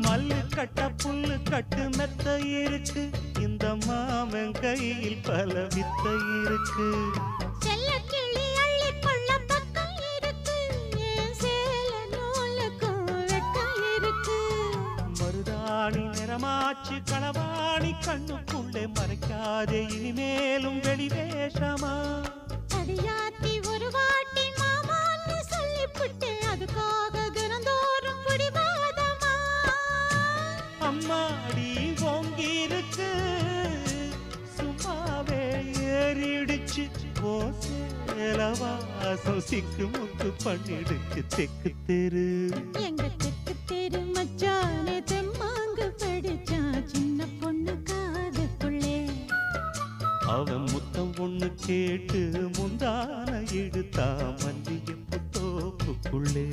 மல்லு கட்ட புல்லு கட்டு மெத்த இருக்கு, இந்த மாமன் கையில் பல வித்த இருக்கு. செல்ல கிளி அள்ளி கொள்ள பக்கம் இருக்கு, என் சேல நூலுக்கும் வெட்கம் இருக்கு. மருதாணி நிறமாச்சு களவாணி கண்ணுக்குள்ளே மறைக்காதே இனிமேலும் வெளிவேஷமா. அடியாத்தி ஒரு வாட்டி மாமான்னு சொல்லிப்புட்டு அதுக்காக தினந்தோறும் பிடிவாதமா. அம்மாடி ஓங்கிருக்கு சும்மாவே ஏறிடுச்சு, ஓ சேலவாசம் சிக்கு முக்கு பண்ணிடுச்சு தெக்கு தெரு. எங்க தெக்கு தெரு மச்சானே தெம்மாங்கு படிச்சா சின்ன பொண்ணு காதுக்குள்ளே. அவன் முத்தம் ஒண்ணு கேட்டு முந்தான எடுத்தா மல்லிகை புத்தோப்புக்குள்ளே.